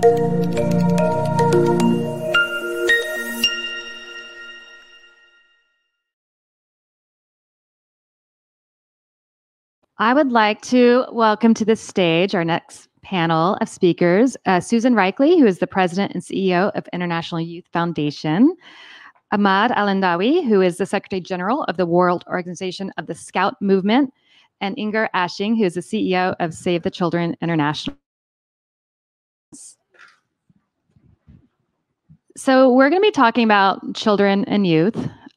I would like to welcome to the stage our next panel of speakers, Susan Reichle, who is the President and CEO of International Youth Foundation, Ahmad Alhendawi, who is the Secretary General of the World Organization of the Scout Movement, and Inger Ashing, who is the CEO of Save the Children International. So we're going to be talking about children and youth.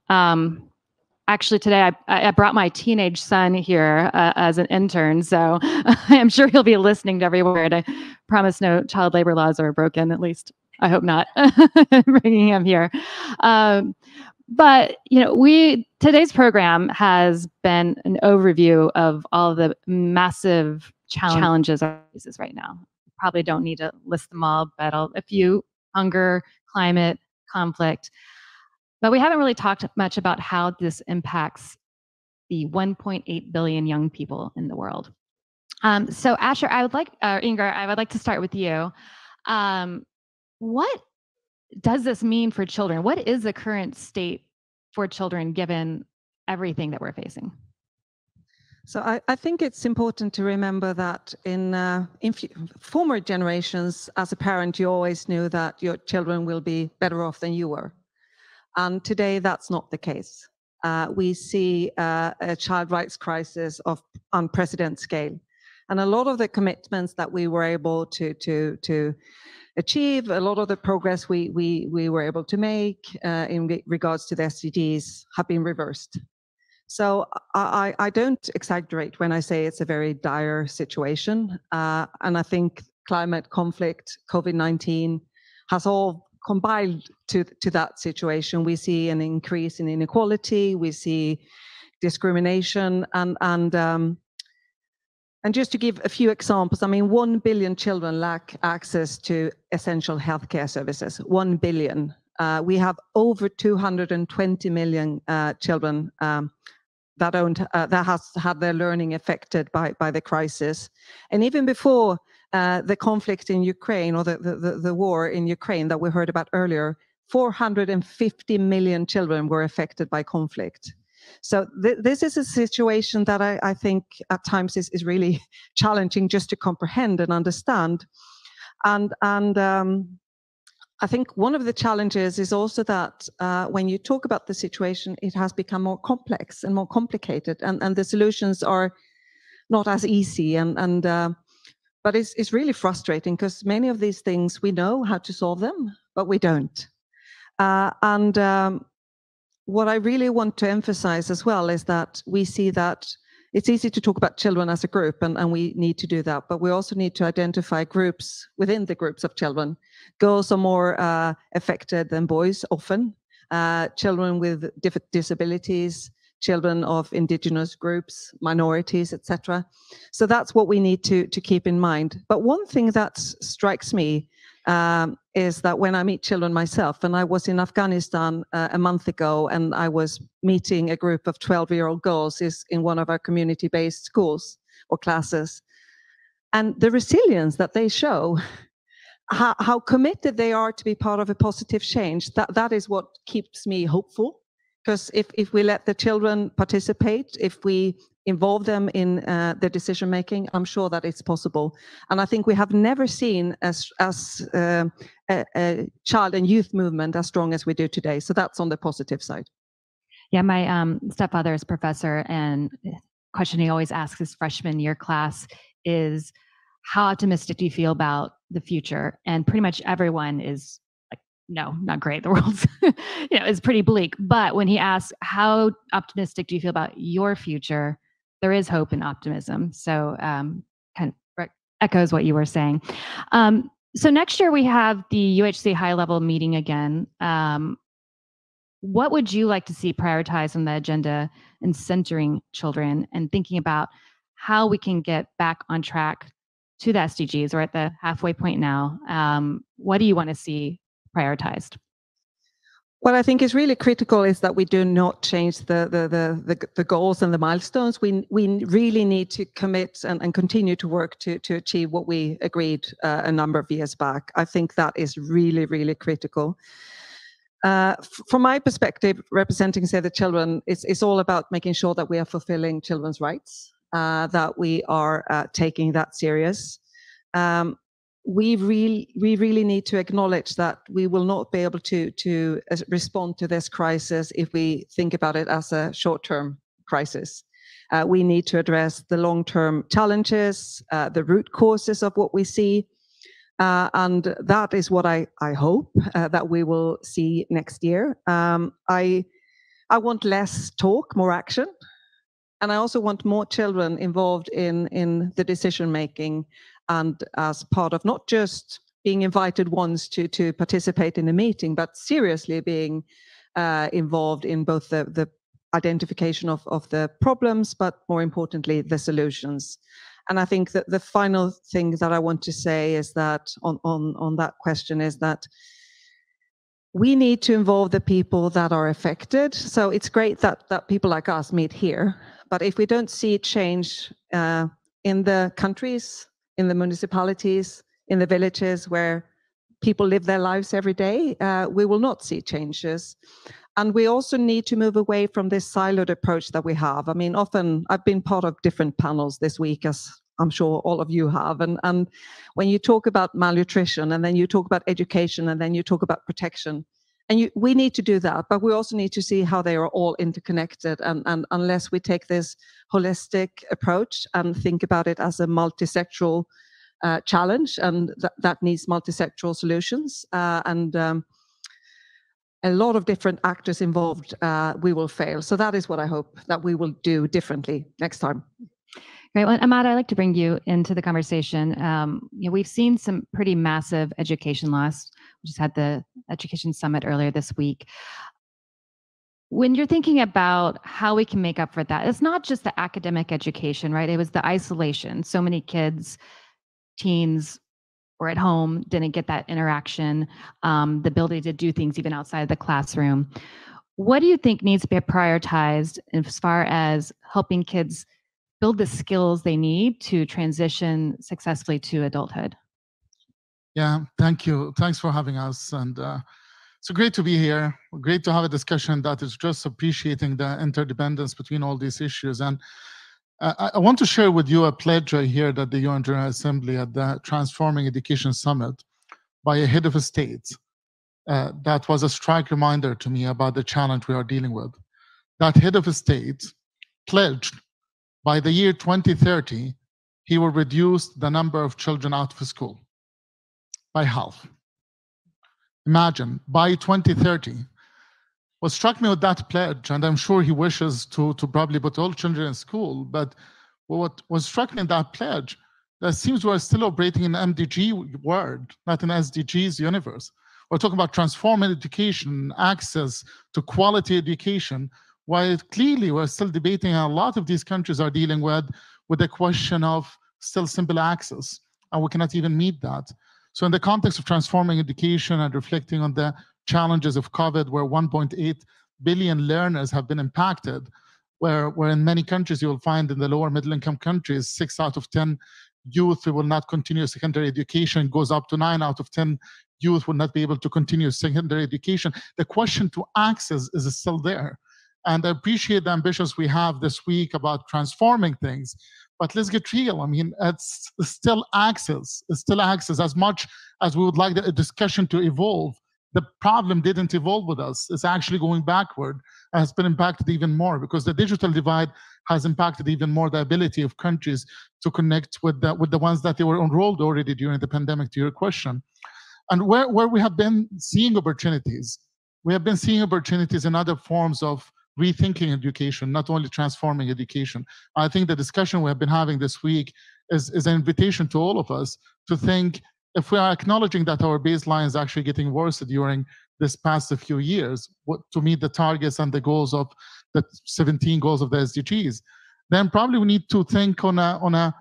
Actually, today I brought my teenage son here as an intern, so I'm sure he'll be listening to every word. I promise no child labor laws are broken, at least I hope not, bringing him here. But today's program has been an overview of all of the massive challenges our faces right now. Probably don't need to list them all, but a few: hunger, climate, conflict. But we haven't really talked much about how this impacts the 1.8 billion young people in the world. So Asher, Inger, I would like to start with you. What does this mean for children? What is the current state for children given everything that we're facing? So I think it's important to remember that in former generations, as a parent, you always knew that your children will be better off than you were. And today, that's not the case. We see a child rights crisis of unprecedented scale. And a lot of the commitments that we were able to achieve, a lot of the progress we were able to make in regards to the SDGs have been reversed. So I don't exaggerate when I say it's a very dire situation. And I think climate conflict, COVID-19 has all combined to that situation. We see an increase in inequality, we see discrimination, and just to give a few examples, I mean, 1 billion children lack access to essential healthcare services. 1 billion. We have over 220 million children that has had their learning affected by the crisis. And even before the conflict in Ukraine, or the war in Ukraine that we heard about earlier, 450 million children were affected by conflict. So this is a situation that I think at times is really challenging just to comprehend and understand. And I think one of the challenges is also that when you talk about the situation, it has become more complex and more complicated, and the solutions are not as easy. But it's really frustrating because many of these things, we know how to solve them, but we don't. What I really want to emphasize as well is that we see that it's easy to talk about children as a group, and we need to do that, but we also need to identify groups within the groups of children. Girls are more affected than boys often, children with different disabilities, children of indigenous groups, minorities, etc. So that's what we need to keep in mind. But one thing that strikes me is that when I meet children myself, and I was in Afghanistan a month ago, and I was meeting a group of 12-year-old girls in one of our community-based schools or classes, and the resilience that they show, how committed they are to be part of a positive change, that is what keeps me hopeful. Because if we let the children participate, if we involve them in the decision making, I'm sure that it's possible. And I think we have never seen a child and youth movement as strong as we do today. So that's on the positive side. Yeah, my stepfather is a professor, and the question he always asks his freshman year class is, how optimistic do you feel about the future? And pretty much everyone is like, no, not great. The world's is pretty bleak. But when he asks, how optimistic do you feel about your future? There is hope and optimism. So kind of echoes what you were saying. So next year we have the UHC high-level meeting again. What would you like to see prioritized on the agenda in centering children and thinking about how we can get back on track to the SDGs? We're at the halfway point now. What do you want to see prioritized? What I think is really critical is that we do not change the goals and the milestones. We really need to commit and continue to work to achieve what we agreed a number of years back. I think that is really, really critical. From my perspective, representing Save the Children, it's all about making sure that we are fulfilling children's rights, that we are taking that serious. We really need to acknowledge that we will not be able to respond to this crisis if we think about it as a short-term crisis. We need to address the long-term challenges, the root causes of what we see, and that is what I hope that we will see next year. I want less talk, more action. And I also want more children involved in the decision making, and as part of not just being invited once to participate in a meeting, but seriously being involved in both the identification of the problems, but more importantly, the solutions. And I think that the final thing that I want to say is that on that question is that we need to involve the people that are affected. So it's great that people like us meet here, but if we don't see change in the countries, in the municipalities, in the villages where people live their lives every day, we will not see changes. And we also need to move away from this siloed approach that we have. I mean, often I've been part of different panels this week, as I'm sure all of you have. And when you talk about malnutrition, and then you talk about education, and then you talk about protection, and we need to do that, but we also need to see how they are all interconnected. And unless we take this holistic approach and think about it as a multisectoral challenge, and that needs multisectoral solutions, and a lot of different actors involved, we will fail. So that is what I hope that we will do differently next time. Great. Well, Ahmad, I'd like to bring you into the conversation. We've seen some pretty massive education loss. We just had the Education Summit earlier this week. When you're thinking about how we can make up for that, it's not just the academic education, right? It was the isolation. So many kids, teens, were at home, didn't get that interaction, the ability to do things even outside the classroom. What do you think needs to be prioritized as far as helping kids build the skills they need to transition successfully to adulthood? Yeah, thank you. Thanks for having us. And so great to be here. Great to have a discussion that is just appreciating the interdependence between all these issues. And I want to share with you a pledge right here that the UN General Assembly at the Transforming Education Summit by a head of a state. That was a strike reminder to me about the challenge we are dealing with. That head of a state pledged by the year 2030, he will reduce the number of children out of school by half. Imagine, by 2030. What struck me with that pledge, and I'm sure he wishes to probably put all children in school, but what struck me in that pledge, that seems we're still operating in an MDG world, not an SDGs universe. We're talking about transforming education, access to quality education, while clearly we're still debating, and a lot of these countries are dealing with the question of still simple access, and we cannot even meet that. So in the context of transforming education and reflecting on the challenges of COVID, where 1.8 billion learners have been impacted, where in many countries you will find in the lower middle income countries, 6 out of 10 youth who will not continue secondary education, goes up to 9 out of 10 youth will not be able to continue secondary education. The question to access is still there. And I appreciate the ambitions we have this week about transforming things. But let's get real. I mean, it's still access. It's still access. As much as we would like the discussion to evolve, the problem didn't evolve with us. It's actually going backward and has been impacted even more because the digital divide has impacted even more the ability of countries to connect with the ones that they were enrolled already during the pandemic, to your question. And where we have been seeing opportunities, we have been seeing opportunities in other forms of rethinking education, not only transforming education. I think the discussion we have been having this week is an invitation to all of us to think, if we are acknowledging that our baseline is actually getting worse during this past few years to meet the targets and the goals of the 17 goals of the SDGs, then probably we need to think on a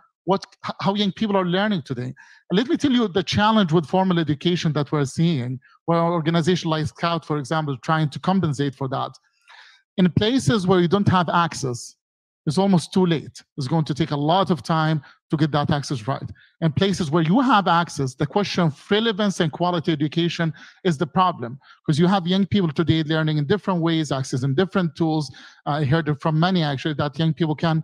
how young people are learning today. And let me tell you the challenge with formal education that we're seeing, where an organization like Scout, for example, trying to compensate for that. In places where you don't have access, it's almost too late. It's going to take a lot of time to get that access right. In places where you have access, the question of relevance and quality education is the problem, because you have young people today learning in different ways, accessing different tools. I heard it from many, actually, that young people can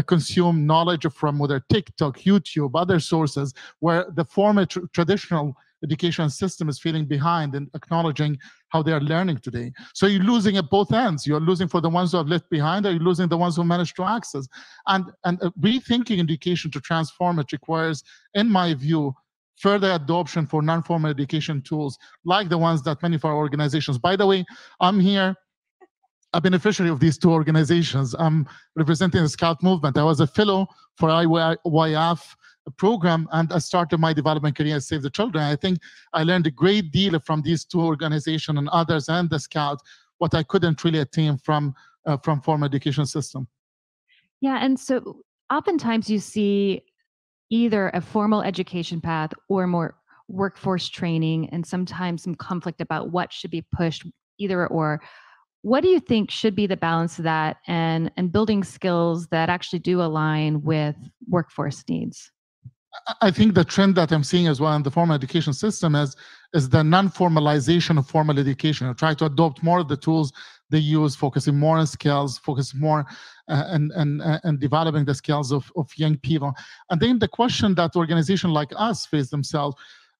consume knowledge from whether TikTok, YouTube, other sources, where the former traditional education system is feeling behind in acknowledging how they are learning today. So you're losing at both ends. You're losing for the ones who have left behind, or you're losing the ones who managed to access. And rethinking education to transform it requires, in my view, further adoption for non-formal education tools like the ones that many of our organizations. By the way, I'm here a beneficiary of these two organizations. I'm representing the Scout movement. I was a fellow for IYF program, and I started my development career at Save the Children. I think I learned a great deal from these two organizations and others and the Scout, what I couldn't really attain from formal education system. Yeah, and so oftentimes you see either a formal education path or more workforce training, and sometimes some conflict about what should be pushed, either or. What do you think should be the balance of that and building skills that actually do align with workforce needs? I think the trend that I'm seeing as well in the formal education system is the non-formalization of formal education. I try to adopt more of the tools they use, focusing more on skills, focus more and developing the skills of young people. And then the question that organizations like us face themselves,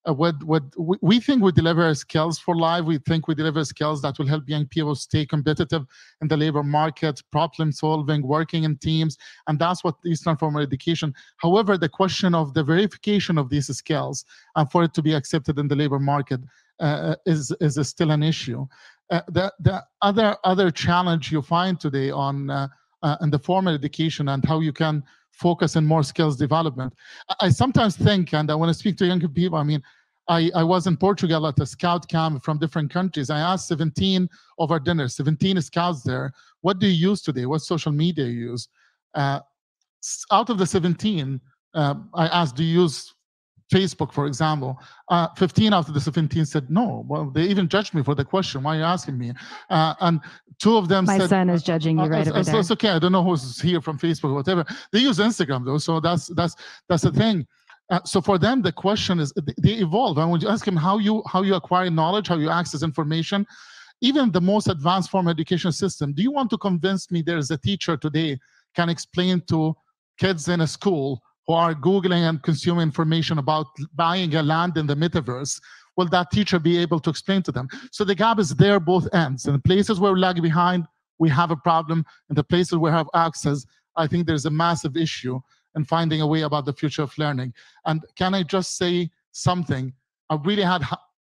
we think we deliver skills for life. We think we deliver skills that will help young people stay competitive in the labor market, problem solving, working in teams, and that's what is non-formal education. However, the question of the verification of these skills and for it to be accepted in the labor market is still an issue. The other challenge you find today on in the formal education and how you can focus on more skills development. I sometimes think, and I want to speak to younger people, I mean, I was in Portugal at a scout camp from different countries. I asked 17 of our dinners, 17 scouts there, what do you use today? What social media you use? Out of the 17, I asked, do you use Facebook, for example? 15 out of the 17 said no. Well, they even judged me for the question. Why are you asking me? And 2 of them My said... My son is judging you right over there. So it's okay. I don't know who's here from Facebook or whatever. They use Instagram, though, so that's the thing. So for them, the question is, they evolve. And when you ask them how you acquire knowledge, how you access information, even the most advanced form of education system, do you want to convince me there's a teacher today can explain to kids in a school who are Googling and consuming information about buying a land in the metaverse, will that teacher be able to explain to them? So the gap is there both ends. In the places where we lag behind, we have a problem. In the places where we have access, I think there's a massive issue in finding a way about the future of learning. And can I just say something? I really had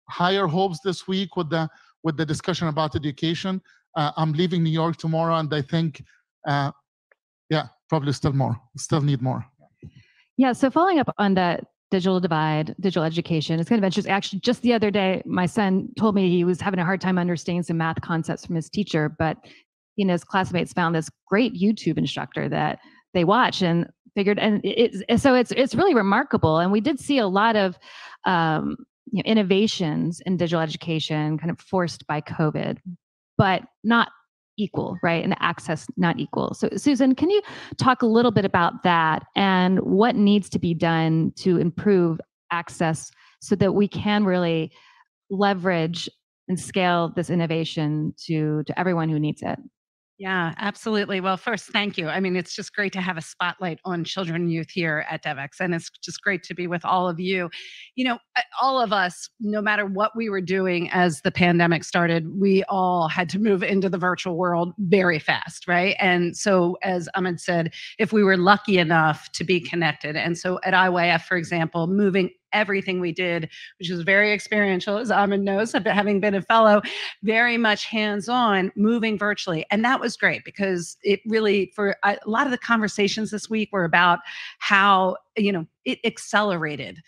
higher hopes this week with the discussion about education. I'm leaving New York tomorrow, and I think, probably still need more. Yeah, so following up on that digital divide, digital education, it's kind of interesting. Actually, just the other day, my son told me he was having a hard time understanding some math concepts from his teacher, but his classmates found this great YouTube instructor that they watch and figured, and it's really remarkable. And we did see a lot of innovations in digital education kind of forced by COVID, but not equal, right? And access not equal. So Susan, can you talk a little bit about that and what needs to be done to improve access so that we can really leverage and scale this innovation to everyone who needs it? Yeah, absolutely. Well, first, thank you. I mean, it's just great to have a spotlight on children and youth here at Devex, and it's just great to be with all of you. All of us, no matter what we were doing as the pandemic started, we all had to move into the virtual world very fast, right? And so, as Ahmad said, if we were lucky enough to be connected, and so at IYF, for example, moving everything we did, which was very experiential, as Ahmad knows, having been a fellow, very much hands-on, moving virtually. And that was great because it really, for a lot of the conversations this week were about how, it accelerated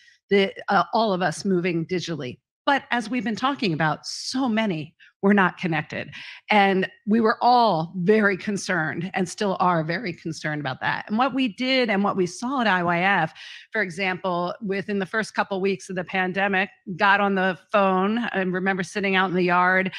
all of us moving digitally. But as we've been talking about, so many were not connected. And we were all very concerned and still are very concerned about that. And what we did and what we saw at IYF, for example, within the first couple of weeks of the pandemic, got on the phone and remember sitting out in the yard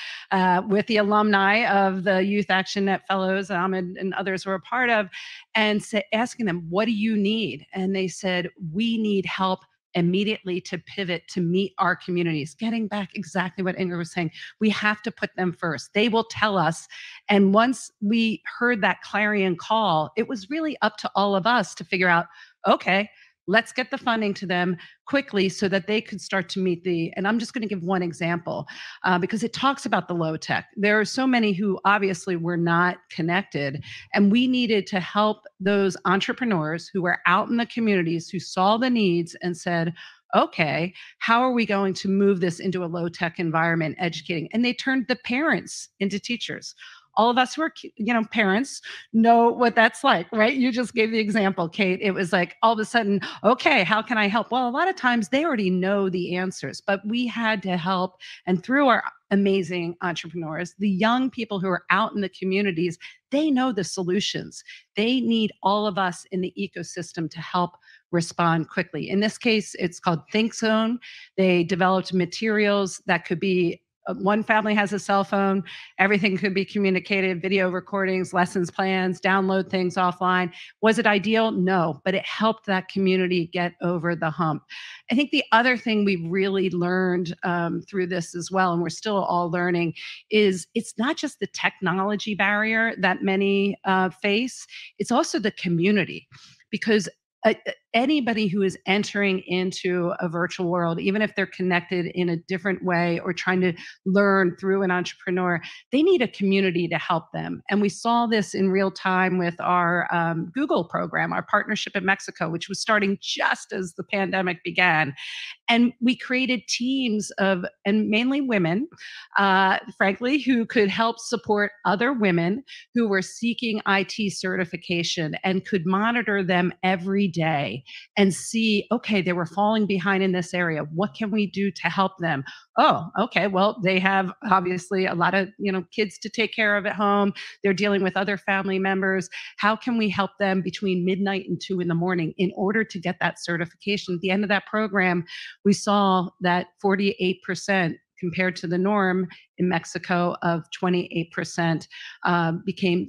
with the alumni of the Youth Action Net Fellows, Ahmad and others were a part of, and asking them, what do you need? And they said, we need help immediately to pivot to meet our communities. Getting back exactly what Ingrid was saying, we have to put them first. They will tell us. And once we heard that clarion call, it was really up to all of us to figure out, okay, let's get the funding to them quickly so that they could start to meet and I'm just going to give one example because it talks about the low tech. There are so many who obviously were not connected, and we needed to help those entrepreneurs who were out in the communities who saw the needs and said, okay, how are we going to move this into a low tech environment, educating? And they turned the parents into teachers. All of us who are, parents know what that's like, right? You just gave the example, Kate. It was like all of a sudden, okay, how can I help? Well, a lot of times they already know the answers, but we had to help. And through our amazing entrepreneurs, the young people who are out in the communities, they know the solutions. They need all of us in the ecosystem to help respond quickly. In this case, it's called Think Zone. They developed materials that could be one family has a cell phone, everything could be communicated, video recordings, lessons plans, download things offline. Was it ideal? No, but it helped that community get over the hump. I think the other thing we really learned through this as well, and we're still all learning, is it's not just the technology barrier that many face, it's also the community. Because anybody who is entering into a virtual world, even if they're connected in a different way or trying to learn through an entrepreneur, they need a community to help them. And we saw this in real time with our Google program, our partnership in Mexico, which was starting just as the pandemic began. And we created teams of, and mainly women, frankly, who could help support other women who were seeking IT certification and could monitor them every day and see, okay, they were falling behind in this area. What can we do to help them? Oh, okay, well, they have obviously a lot of, kids to take care of at home. They're dealing with other family members. How can we help them between midnight and 2 a.m. in order to get that certification? At the end of that program, we saw that 48% compared to the norm in Mexico of 28% became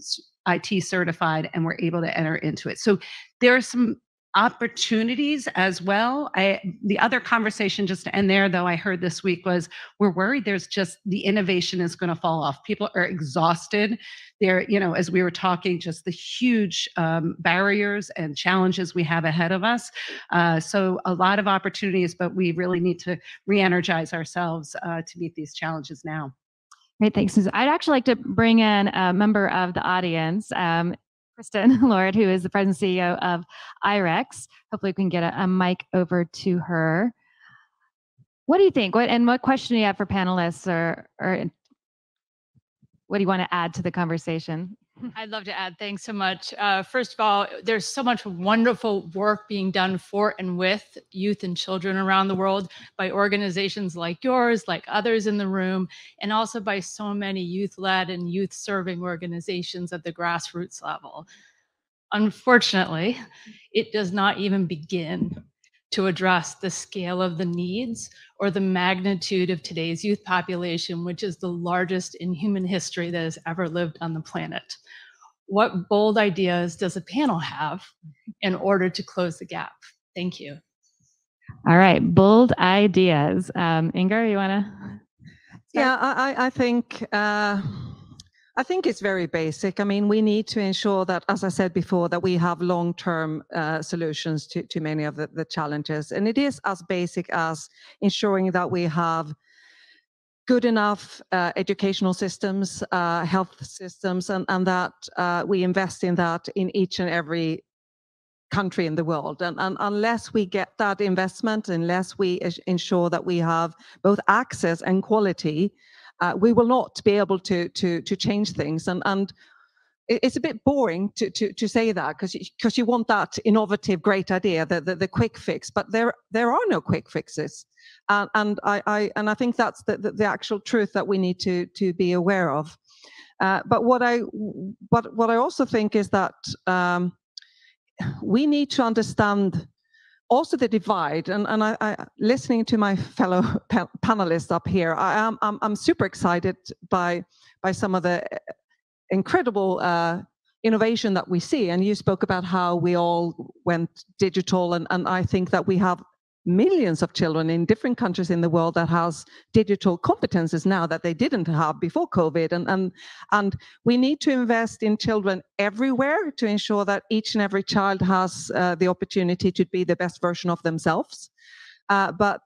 IT certified and were able to enter into it. So there are some opportunities as well. The other conversation, just to end there, though, I heard this week was we're worried there's just the innovation is going to fall off. People are exhausted. They're, as we were talking, just the huge barriers and challenges we have ahead of us. So a lot of opportunities, but we really need to re-energize ourselves to meet these challenges now. Great, thanks, Susan. I'd actually like to bring in a member of the audience, Kristen Lord, who is the president and CEO of IREX. Hopefully we can get a mic over to her. What do you think? What question do you have for panelists, or what do you want to add to the conversation? I'd love to add. Thanks so much. First of all, there's so much wonderful work being done for and with youth and children around the world by organizations like yours, like others in the room, and also by so many youth-led and youth-serving organizations at the grassroots level. Unfortunately, it does not even begin to address the scale of the needs or the magnitude of today's youth population, which is the largest in human history that has ever lived on the planet. What bold ideas does a panel have in order to close the gap? Thank you. All right, bold ideas. Inger, you want to? Yeah, I think it's very basic. I mean, we need to ensure that, as I said before, that we have long-term solutions to many of the challenges. And it is as basic as ensuring that we have good enough educational systems, health systems, and that we invest in that in each and every country in the world. And unless we get that investment, unless we ensure that we have both access and quality, we will not be able to change things. And it's a bit boring to say that because you want that innovative, great idea, the quick fix, but there are no quick fixes, and I think that's the actual truth that we need to be aware of. But what I also think is that we need to understand also the divide, and I listening to my fellow panelists up here, I'm super excited by some of the incredible innovation that we see. And you spoke about how we all went digital, and I think that we have millions of children in different countries in the world that has digital competences now that they didn't have before COVID. And we need to invest in children everywhere to ensure that each and every child has the opportunity to be the best version of themselves. But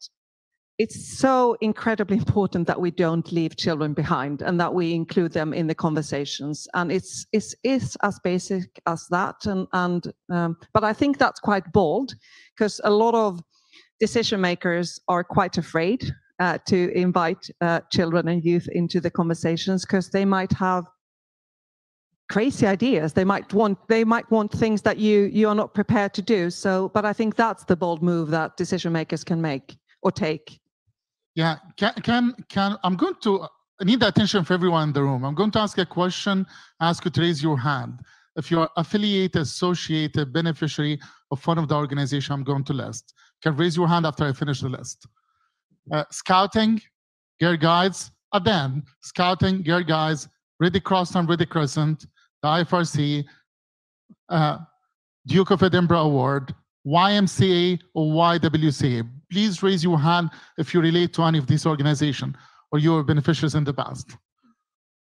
it's so incredibly important that we don't leave children behind and that we include them in the conversations. And it's as basic as that. But I think that's quite bold, because a lot of decision makers are quite afraid to invite children and youth into the conversations, because they might have crazy ideas. They might want things that you are not prepared to do. So, but I think that's the bold move that decision makers can make or take. Yeah, I'm going to need the attention of everyone in the room. I'm going to ask a question, ask you to raise your hand. If you're affiliated, associated, beneficiary of one of the organizations I'm going to list, you can raise your hand after I finish the list. Scouting, Girl Guides, again, Scouting, Girl Guides, Red Cross and Red Crescent, the IFRC, Duke of Edinburgh Award, YMCA or YWCA. Please raise your hand if you relate to any of these organizations or you were beneficiaries in the past.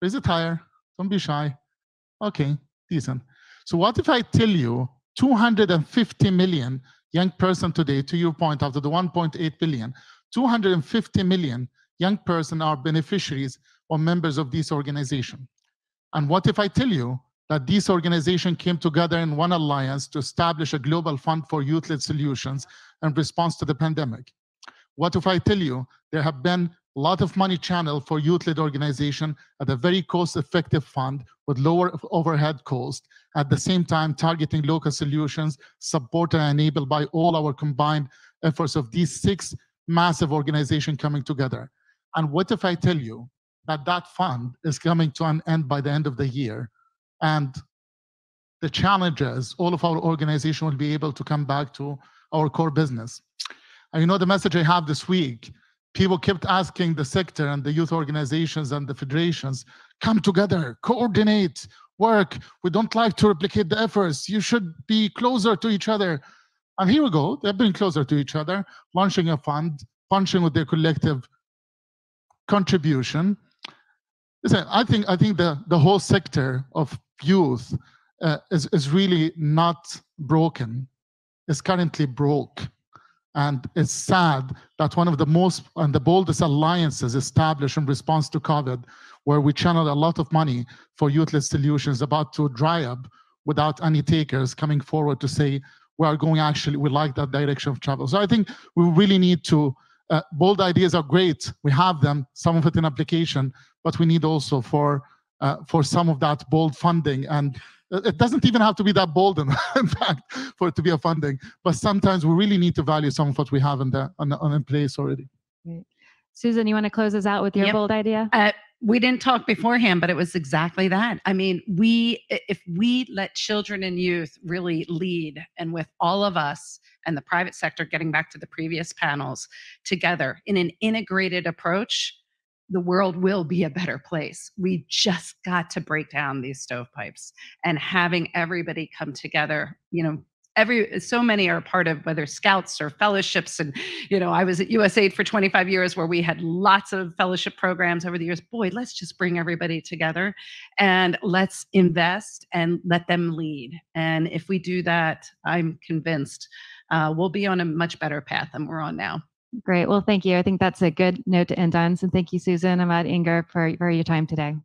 Raise it higher. Don't be shy. Okay, decent. So what if I tell you 250 million young person today, to your point, after the 1.8 billion, 250 million young person are beneficiaries or members of this organization? And what if I tell you that these organizations came together in one alliance to establish a global fund for youth-led solutions in response to the pandemic? What if I tell you there have been a lot of money channeled for youth-led organization at a very cost-effective fund with lower overhead cost, at the same time targeting local solutions, supported and enabled by all our combined efforts of these 6 massive organizations coming together? And what if I tell you that that fund is coming to an end by the end of the year, and the challenges, all of our organization will be able to come back to our core business? And you know the message I have this week, people kept asking the sector and the youth organizations and the federations, come together, coordinate, work. We don't like to replicate the efforts. You should be closer to each other. And here we go, they've been closer to each other, launching a fund, punching with their collective contribution. Listen, I think the whole sector of youth is really not broken. It's currently broke. And it's sad that one of the most and the boldest alliances established in response to COVID, where we channeled a lot of money for youth-led solutions, about to dry up without any takers coming forward to say, we like that direction of travel. So I think we really need to, bold ideas are great. We have them, some of it in application, but we need also for some of that bold funding. And it doesn't even have to be that bold, in fact, for it to be a funding. But sometimes we really need to value some of what we have in place already. Great. Susan, you want to close us out with your bold idea? We didn't talk beforehand, but it was exactly that. I mean, if we let children and youth really lead, and with all of us and the private sector, getting back to the previous panels, together in an integrated approach, the world will be a better place. We just got to break down these stovepipes, and having everybody come together, so many are a part of, whether scouts or fellowships. And, I was at USAID for 25 years, where we had lots of fellowship programs over the years. Boy, let's just bring everybody together and let's invest and let them lead. And if we do that, I'm convinced we'll be on a much better path than we're on now. Great. Well, thank you. I think that's a good note to end on. So thank you, Susan, Ahmad, Inger, for your time today.